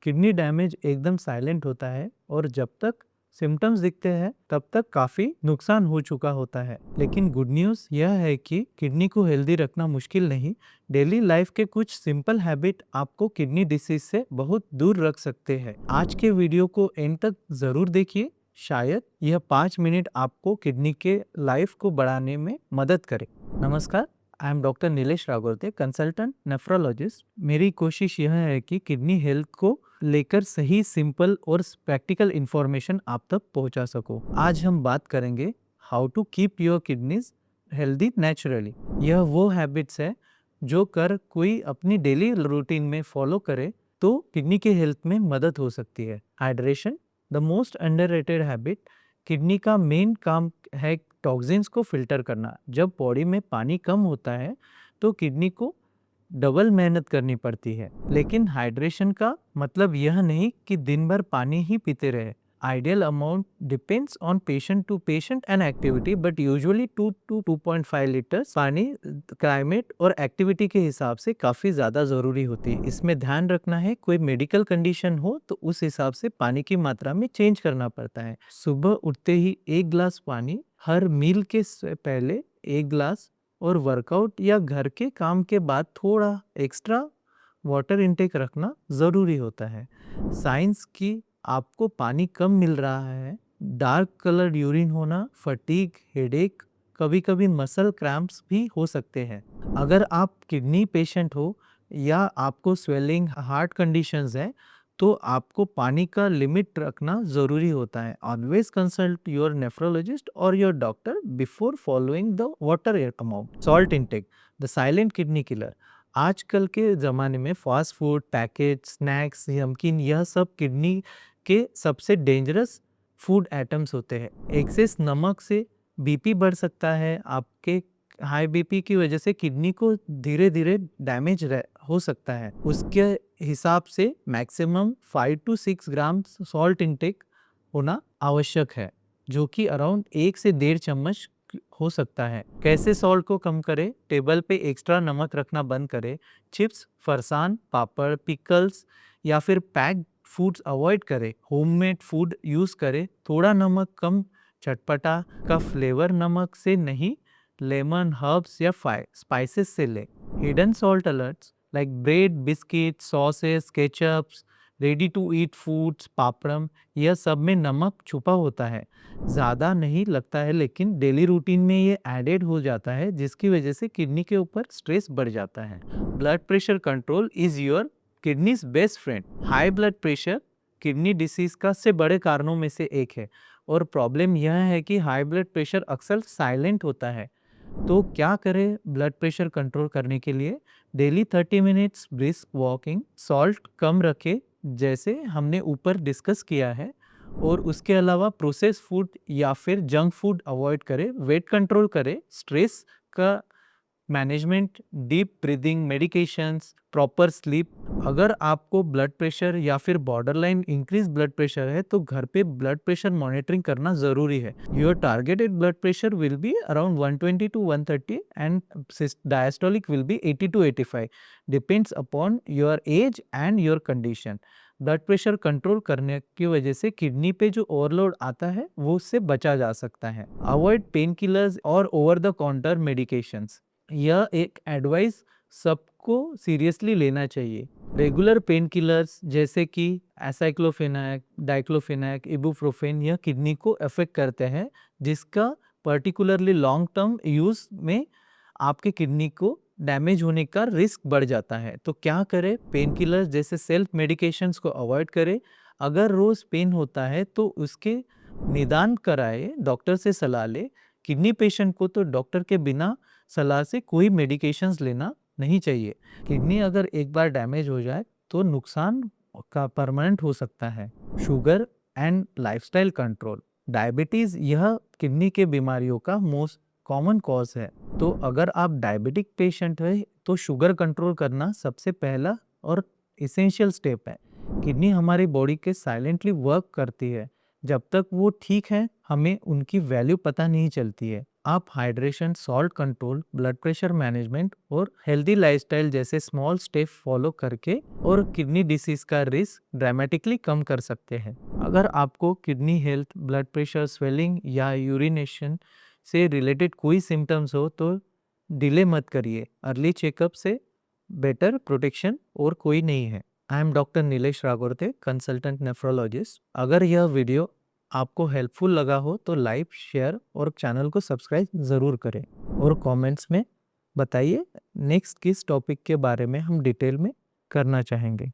Kidney damage एकदम silent होता है और जब तक सिम्टम्स दिखते हैं तब तक काफी नुकसान हो चुका होता है। लेकिन गुड न्यूज़ यह है कि किडनी को हेल्दी रखना मुश्किल नहीं। डेली लाइफ के कुछ सिंपल हैबिट आपको किडनी डिसीज से बहुत दूर रख सकते हैं। आज के वीडियो को एंड तक जरूर देखिए, शायद यह 5 मिनट आपको किडनी के लाइफ को बढ़ाने में मदद करे। नमस्कार, I am doctor Nilesh Ragorte, consultant nephrologist. मेरी कोशिश यह है कि किडनी हेल्थ को लेकर सही, सिंपल और प्रैक्टिकल इंफॉर्मेशन आप तक पहुंचा सको। आज हम बात करेंगे how to keep your kidneys healthy naturally. यह वो हैबिट्स है जो कर कोई अपनी डेली रूटीन में फॉलो करे तो किडनी के हेल्थ में मदद हो सकती है। Hydration the most underrated habit. Kidney का मेन काम है टॉक्सिन्स को फिल्टर करना। जब बॉडी में पानी कम होता है तो किडनी को डबल मेहनत करनी पड़ती है। लेकिन हाइड्रेशन का मतलब यह नहीं कि दिन भर पानी ही पीते रहे। Ideal amount depends on patient to patient and activity, but usually 2 to 2.5 litres पानी क्लाइमेट और एक्टिविटी के हिसाब से काफ़ी ज़्यादा ज़रूरी होती है। इसमें ध्यान रखना है कोई मेडिकल कंडीशन हो तो उस हिसाब से पानी की मात्रा में चेंज करना पड़ता है। सुबह उठते ही 1 गिलास पानी, हर मील के पहले 1 गिलास, और वर्कआउट या घर के काम के बाद थोड़ा एक्स्ट्रा वाटर इनटेक रखना ज़रूरी होता है। साइंस की आपको पानी कम मिल रहा है, डार्क कलर्ड यूरिन होना, फटीग, हेडेक, कभी कभी मसल क्रैम्प्स भी हो सकते हैं। अगर आप किडनी पेशेंट हो या आपको स्वेलिंग, हार्ट कंडीशंस है तो आपको पानी का लिमिट रखना ज़रूरी होता है। ऑलवेज कंसल्ट योर नेफ्रोलॉजिस्ट और your doctor before following the water amount. Salt intake the silent kidney killer. आजकल के ज़माने में फास्ट फूड, पैकेट, स्नैक्स, नमकीन, यह सब किडनी के सबसे डेंजरस फूड आइटम्स होते हैं। एक्सेस नमक से बीपी बढ़ सकता है। आपके हाई बीपी की वजह से किडनी को धीरे धीरे डैमेज हो सकता है। उसके हिसाब से maximum 5 to 6 gram salt intake होना आवश्यक है, जो कि अराउंड 1 से 1.5 चम्मच हो सकता है। कैसे सॉल्ट को कम करें? टेबल पे एक्स्ट्रा नमक रखना बंद करें। चिप्स, फरसान, पापड़, पिकल्स या फिर पैक्ड फूड्स अवॉइड करें। होममेड फूड यूज़ करें। थोड़ा नमक कम, चटपटा का फ्लेवर नमक से नहीं, लेमन, हर्ब्स या स्पाइसेस से ले। Hidden salt alerts like bread, biscuit, sauces, ketchups, ready to eat foods, papadum, यह सब में नमक छुपा होता है। ज़्यादा नहीं लगता है लेकिन डेली रूटीन में ये एडेड हो जाता है, जिसकी वजह से किडनी के ऊपर स्ट्रेस बढ़ जाता है। Blood pressure control is your kidneys best friend. High blood pressure kidney disease का से बड़े कारणों में से एक है, और प्रॉब्लम यह है कि हाई ब्लड प्रेशर अक्सर साइलेंट होता है। तो क्या करें ब्लड प्रेशर कंट्रोल करने के लिए? Daily 30 minutes brisk walking, salt कम रखें जैसे हमने ऊपर डिस्कस किया है, और उसके अलावा प्रोसेस फूड या फिर जंक फूड अवॉइड करें। वेट कंट्रोल करें, स्ट्रेस का management, deep breathing, medications, proper sleep. अगर आपको ब्लड प्रेशर या फिर बॉर्डरलाइन इंक्रीज ब्लड प्रेशर है तो घर पे ब्लड प्रेशर मॉनिटरिंग करना ज़रूरी है। Your targeted blood pressure will be around 120 to 130 and diastolic will be 80 to 85, depends upon your age and your condition. Blood pressure control करने की वजह से किडनी पे जो ओवरलोड आता है वो उससे बचा जा सकता है। अवॉइड पेन किलर्स और ओवर द काउंटर मेडिकेशंस। यह एक एडवाइस सबको सीरियसली लेना चाहिए। रेगुलर पेन किलर्स जैसे कि एसाइक्लोफेनाक, डाइक्लोफेनाक, इबुप्रोफेन, यह किडनी को अफेक्ट करते हैं, जिसका पर्टिकुलरली लॉन्ग टर्म यूज़ में आपके किडनी को डैमेज होने का रिस्क बढ़ जाता है। तो क्या करें? पेन किलर्स जैसे सेल्फ मेडिकेशंस को अवॉइड करें। अगर रोज़ पेन होता है तो उसके निदान कराए, डॉक्टर से सलाह ले। किडनी पेशेंट को तो डॉक्टर के बिना सलाह से कोई मेडिकेशंस लेना नहीं चाहिए। किडनी अगर एक बार डैमेज हो जाए तो नुकसान का परमानेंट हो सकता है। Sugar and lifestyle control. Diabetes यह किडनी के बीमारियों का मोस्ट कॉमन कॉज है। तो अगर आप डायबिटिक पेशेंट है तो शुगर कंट्रोल करना सबसे पहला और इसेंशियल स्टेप है। किडनी हमारी बॉडी के साइलेंटली वर्क करती है। जब तक वो ठीक है हमें उनकी वैल्यू पता नहीं चलती है। आप hydration, salt control, blood pressure management और हेल्दी लाइफस्टाइल जैसे स्मॉल स्टेप फॉलो करके और किडनी डिसीज का रिस्क ड्रामेटिकली कम कर सकते हैं। अगर आपको kidney health, blood pressure, swelling या यूरिनेशन से रिलेटेड कोई सिम्टम्स हो तो डिले मत करिए। अर्ली चेकअप से बेटर प्रोटेक्शन और कोई नहीं है। I am doctor Nilesh Ragorte, consultant nephrologist. अगर यह वीडियो आपको हेल्पफुल लगा हो तो लाइक, शेयर और चैनल को सब्सक्राइब ज़रूर करें और कमेंट्स में बताइए नेक्स्ट किस टॉपिक के बारे में हम डिटेल में करना चाहेंगे।